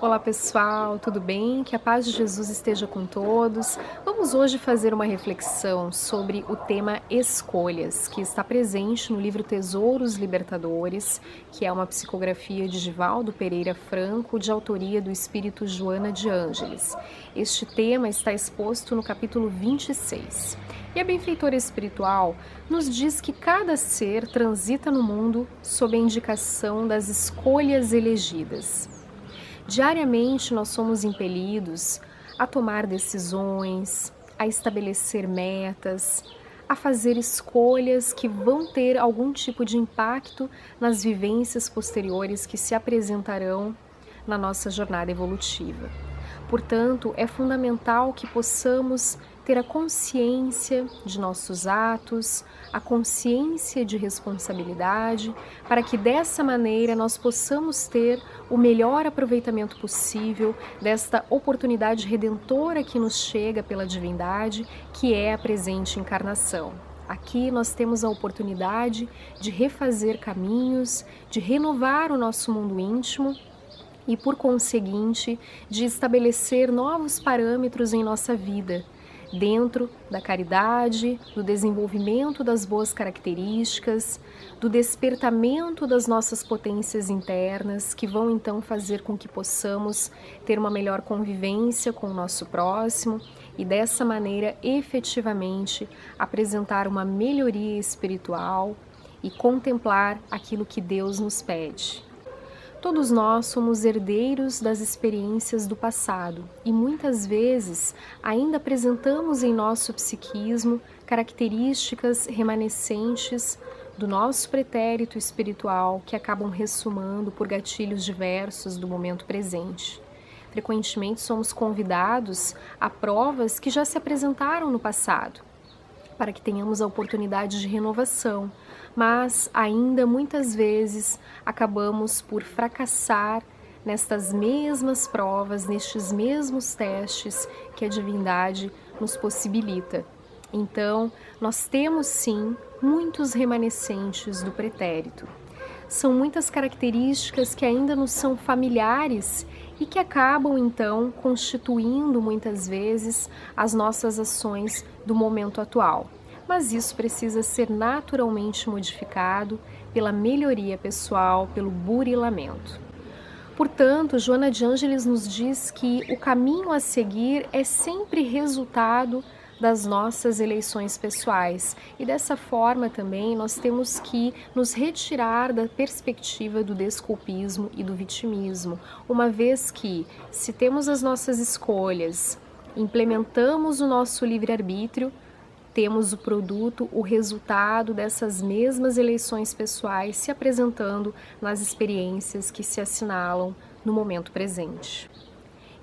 Olá pessoal, tudo bem? Que a paz de Jesus esteja com todos. Vamos hoje fazer uma reflexão sobre o tema escolhas, que está presente no livro Tesouros Libertadores, que é uma psicografia de Givaldo Pereira Franco, de autoria do espírito Joana de Ângeles. Este tema está exposto no capítulo 26. E a benfeitora espiritual nos diz que cada ser transita no mundo sob a indicação das escolhas elegidas. Diariamente nós somos impelidos a tomar decisões, a estabelecer metas, a fazer escolhas que vão ter algum tipo de impacto nas vivências posteriores que se apresentarão na nossa jornada evolutiva. Portanto, é fundamental que possamos ter a consciência de nossos atos, a consciência de responsabilidade, para que dessa maneira nós possamos ter o melhor aproveitamento possível desta oportunidade redentora que nos chega pela divindade, que é a presente encarnação. Aqui nós temos a oportunidade de refazer caminhos, de renovar o nosso mundo íntimo e, por conseguinte, de estabelecer novos parâmetros em nossa vida, dentro da caridade, do desenvolvimento das boas características, do despertamento das nossas potências internas, que vão então fazer com que possamos ter uma melhor convivência com o nosso próximo e dessa maneira efetivamente apresentar uma melhoria espiritual e contemplar aquilo que Deus nos pede. Todos nós somos herdeiros das experiências do passado e muitas vezes ainda apresentamos em nosso psiquismo características remanescentes do nosso pretérito espiritual que acabam ressumando por gatilhos diversos do momento presente. Frequentemente somos convidados a provas que já se apresentaram no passado, para que tenhamos a oportunidade de renovação, mas ainda muitas vezes acabamos por fracassar nestas mesmas provas, nestes mesmos testes que a divindade nos possibilita. Então, nós temos sim muitos remanescentes do pretérito. São muitas características que ainda nos são familiares e que acabam então constituindo muitas vezes as nossas ações do momento atual. Mas isso precisa ser naturalmente modificado pela melhoria pessoal, pelo burilamento. Portanto, Joana de Ângeles nos diz que o caminho a seguir é sempre resultado das nossas eleições pessoais e dessa forma também nós temos que nos retirar da perspectiva do desculpismo e do vitimismo, uma vez que se temos as nossas escolhas, implementamos o nosso livre-arbítrio, temos o produto, o resultado dessas mesmas eleições pessoais se apresentando nas experiências que se assinalam no momento presente.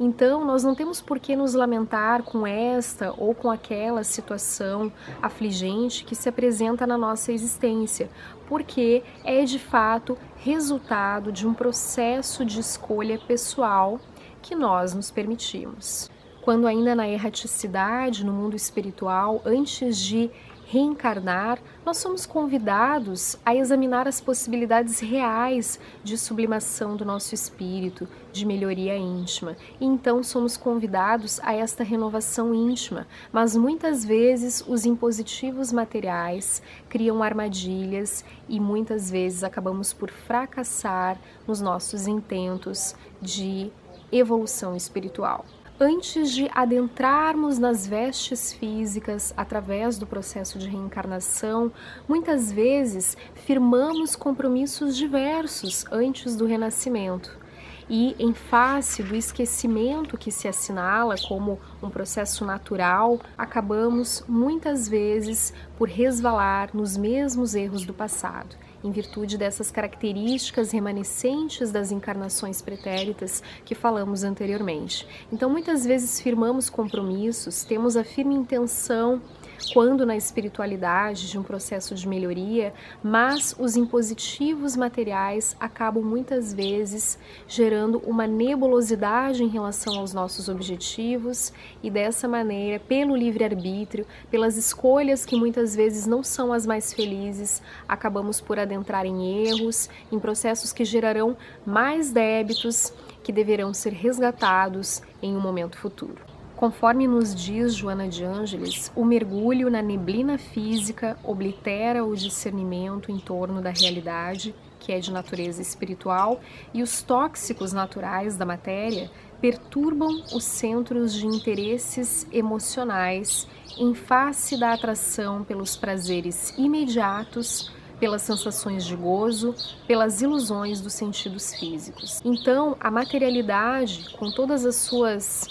Então, nós não temos por que nos lamentar com esta ou com aquela situação afligente que se apresenta na nossa existência, porque é de fato resultado de um processo de escolha pessoal que nós nos permitimos. Quando ainda na erraticidade, no mundo espiritual, antes de reencarnar, nós somos convidados a examinar as possibilidades reais de sublimação do nosso espírito, de melhoria íntima. E então somos convidados a esta renovação íntima, mas muitas vezes os impositivos materiais criam armadilhas e muitas vezes acabamos por fracassar nos nossos intentos de evolução espiritual. Antes de adentrarmos nas vestes físicas através do processo de reencarnação, muitas vezes firmamos compromissos diversos antes do renascimento. E em face do esquecimento que se assinala como um processo natural, acabamos muitas vezes por resvalar nos mesmos erros do passado, em virtude dessas características remanescentes das encarnações pretéritas que falamos anteriormente. Então, muitas vezes firmamos compromissos, temos a firme intenção quando na espiritualidade de um processo de melhoria, mas os impositivos materiais acabam muitas vezes gerando uma nebulosidade em relação aos nossos objetivos e dessa maneira, pelo livre-arbítrio, pelas escolhas que muitas vezes não são as mais felizes, acabamos por adentrar em erros, em processos que gerarão mais débitos que deverão ser resgatados em um momento futuro. Conforme nos diz Joana de Ângeles, o mergulho na neblina física oblitera o discernimento em torno da realidade, que é de natureza espiritual, e os tóxicos naturais da matéria perturbam os centros de interesses emocionais em face da atração pelos prazeres imediatos, pelas sensações de gozo, pelas ilusões dos sentidos físicos. Então, a materialidade, com todas as suas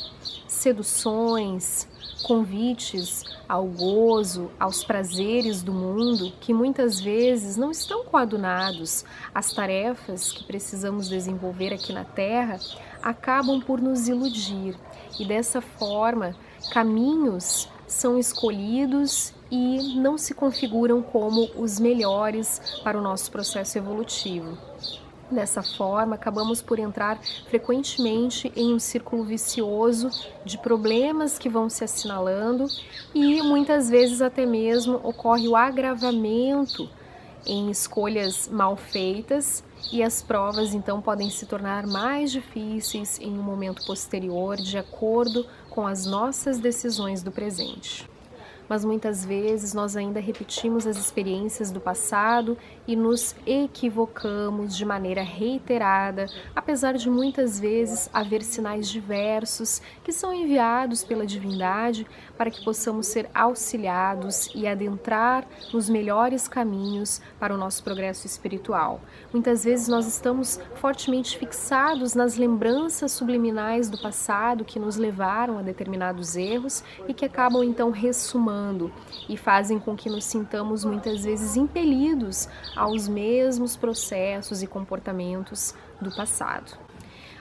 seduções, convites ao gozo, aos prazeres do mundo, que muitas vezes não estão coadunados às tarefas que precisamos desenvolver aqui na Terra, acabam por nos iludir. E dessa forma, caminhos são escolhidos e não se configuram como os melhores para o nosso processo evolutivo. Dessa forma, acabamos por entrar frequentemente em um círculo vicioso de problemas que vão se assinalando e muitas vezes até mesmo ocorre o agravamento em escolhas mal feitas e as provas então podem se tornar mais difíceis em um momento posterior de acordo com as nossas decisões do presente. Mas muitas vezes nós ainda repetimos as experiências do passado e nos equivocamos de maneira reiterada, apesar de muitas vezes haver sinais diversos que são enviados pela divindade para que possamos ser auxiliados e adentrar nos melhores caminhos para o nosso progresso espiritual. Muitas vezes nós estamos fortemente fixados nas lembranças subliminais do passado que nos levaram a determinados erros e que acabam então ressumando e fazem com que nos sintamos muitas vezes impelidos aos mesmos processos e comportamentos do passado.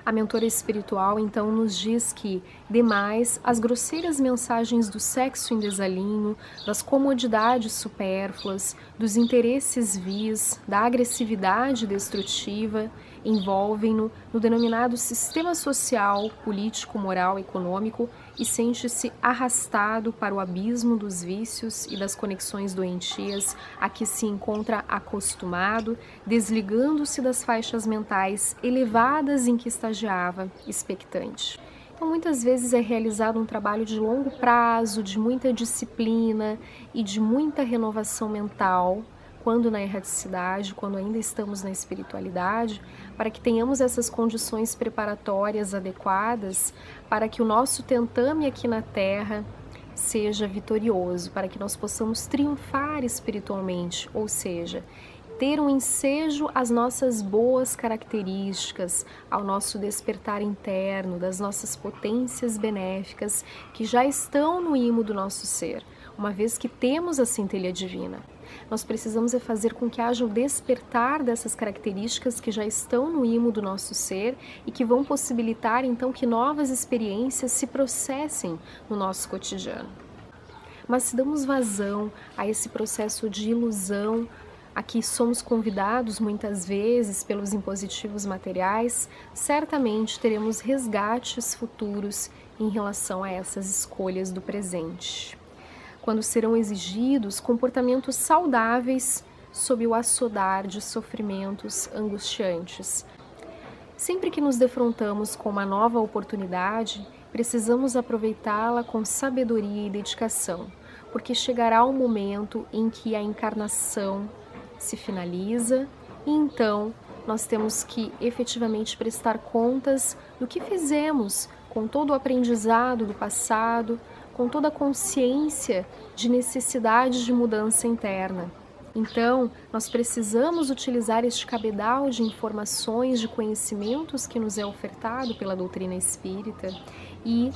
A mentora espiritual então nos diz que, demais, as grosseiras mensagens do sexo em desalinho, das comodidades supérfluas, dos interesses vis, da agressividade destrutiva, envolvem-no no denominado sistema social, político, moral, econômico e sente-se arrastado para o abismo dos vícios e das conexões doentias a que se encontra acostumado, desligando-se das faixas mentais elevadas em que estagiava, expectante. Então, muitas vezes é realizado um trabalho de longo prazo, de muita disciplina e de muita renovação mental, quando na erraticidade, quando ainda estamos na espiritualidade, para que tenhamos essas condições preparatórias adequadas para que o nosso tentame aqui na Terra seja vitorioso, para que nós possamos triunfar espiritualmente, ou seja, ter um ensejo às nossas boas características, ao nosso despertar interno, das nossas potências benéficas que já estão no imo do nosso ser, uma vez que temos a centelha divina. Nós precisamos fazer com que haja o despertar dessas características que já estão no imo do nosso ser e que vão possibilitar então que novas experiências se processem no nosso cotidiano. Mas se damos vazão a esse processo de ilusão, a que somos convidados muitas vezes pelos impositivos materiais, certamente teremos resgates futuros em relação a essas escolhas do presente, quando serão exigidos comportamentos saudáveis sob o açodar de sofrimentos angustiantes. Sempre que nos defrontamos com uma nova oportunidade, precisamos aproveitá-la com sabedoria e dedicação, porque chegará o momento em que a encarnação se finaliza e então nós temos que efetivamente prestar contas do que fizemos com todo o aprendizado do passado, com toda a consciência de necessidade de mudança interna. Então, nós precisamos utilizar este cabedal de informações, de conhecimentos que nos é ofertado pela doutrina espírita e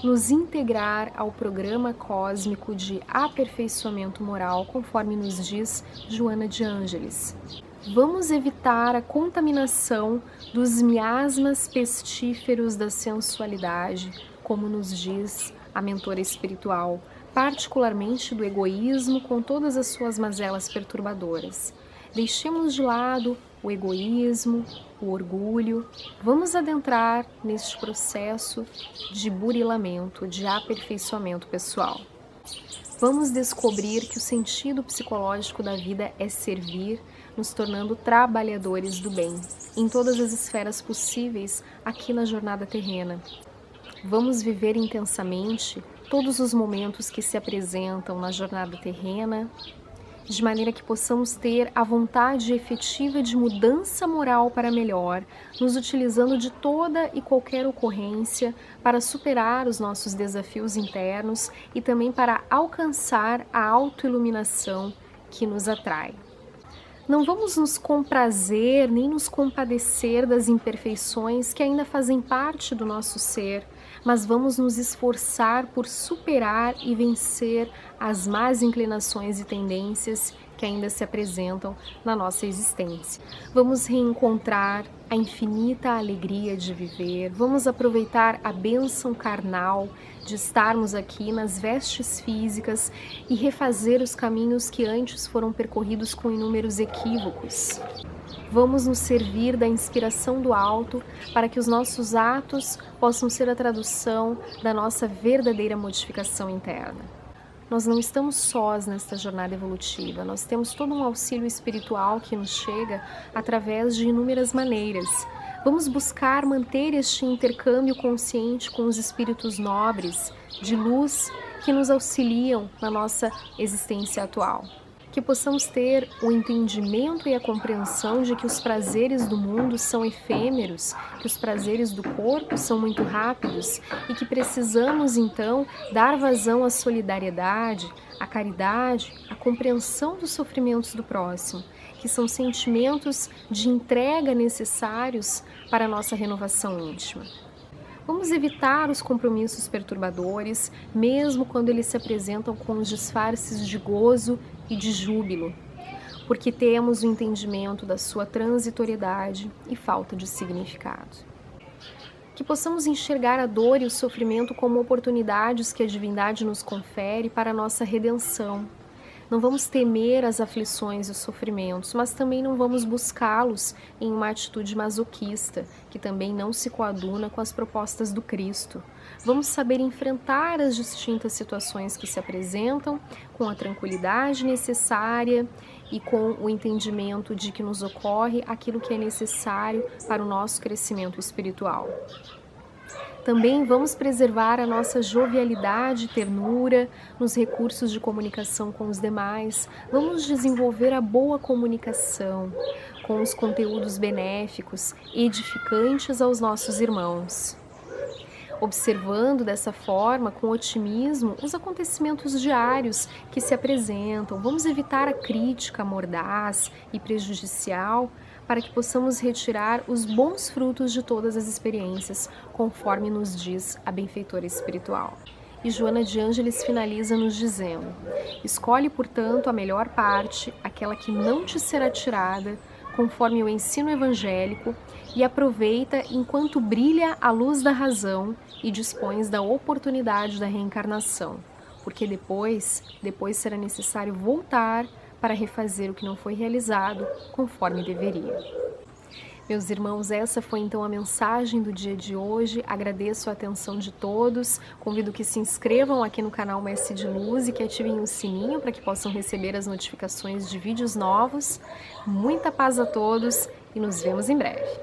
nos integrar ao programa cósmico de aperfeiçoamento moral, conforme nos diz Joana de Ângeles. Vamos evitar a contaminação dos miasmas pestíferos da sensualidade, como nos diz a mentora espiritual, particularmente do egoísmo com todas as suas mazelas perturbadoras. Deixemos de lado o egoísmo, o orgulho. Vamos adentrar neste processo de burilamento, de aperfeiçoamento pessoal. Vamos descobrir que o sentido psicológico da vida é servir, nos tornando trabalhadores do bem, em todas as esferas possíveis aqui na jornada terrena. Vamos viver intensamente todos os momentos que se apresentam na jornada terrena, de maneira que possamos ter a vontade efetiva de mudança moral para melhor, nos utilizando de toda e qualquer ocorrência para superar os nossos desafios internos e também para alcançar a autoiluminação que nos atrai. Não vamos nos comprazer nem nos compadecer das imperfeições que ainda fazem parte do nosso ser, mas vamos nos esforçar por superar e vencer as más inclinações e tendências que ainda se apresentam na nossa existência. Vamos reencontrar a infinita alegria de viver, vamos aproveitar a bênção carnal de estarmos aqui nas vestes físicas e refazer os caminhos que antes foram percorridos com inúmeros equívocos. Vamos nos servir da inspiração do alto para que os nossos atos possam ser a tradução da nossa verdadeira modificação interna. Nós não estamos sós nesta jornada evolutiva, nós temos todo um auxílio espiritual que nos chega através de inúmeras maneiras. Vamos buscar manter este intercâmbio consciente com os espíritos nobres, de luz, que nos auxiliam na nossa existência atual. Que possamos ter o entendimento e a compreensão de que os prazeres do mundo são efêmeros, que os prazeres do corpo são muito rápidos e que precisamos, então, dar vazão à solidariedade, à caridade, à compreensão dos sofrimentos do próximo, que são sentimentos de entrega necessários para a nossa renovação íntima. Vamos evitar os compromissos perturbadores, mesmo quando eles se apresentam com os disfarces de gozo e de júbilo, porque temos o entendimento da sua transitoriedade e falta de significado. Que possamos enxergar a dor e o sofrimento como oportunidades que a divindade nos confere para a nossa redenção. Não vamos temer as aflições e os sofrimentos, mas também não vamos buscá-los em uma atitude masoquista, que também não se coaduna com as propostas do Cristo. Vamos saber enfrentar as distintas situações que se apresentam com a tranquilidade necessária e com o entendimento de que nos ocorre aquilo que é necessário para o nosso crescimento espiritual. Também vamos preservar a nossa jovialidade e ternura nos recursos de comunicação com os demais. Vamos desenvolver a boa comunicação com os conteúdos benéficos, edificantes aos nossos irmãos. Observando dessa forma, com otimismo, os acontecimentos diários que se apresentam, vamos evitar a crítica mordaz e prejudicial, para que possamos retirar os bons frutos de todas as experiências, conforme nos diz a benfeitora espiritual. E Joana de Ângeles finaliza nos dizendo: escolhe, portanto, a melhor parte, aquela que não te será tirada, conforme o ensino evangélico, e aproveita enquanto brilha a luz da razão e dispões da oportunidade da reencarnação, porque depois será necessário voltar para refazer o que não foi realizado conforme deveria. Meus irmãos, essa foi então a mensagem do dia de hoje. Agradeço a atenção de todos. Convido que se inscrevam aqui no canal Mestre de Luz e que ativem o sininho para que possam receber as notificações de vídeos novos. Muita paz a todos e nos vemos em breve.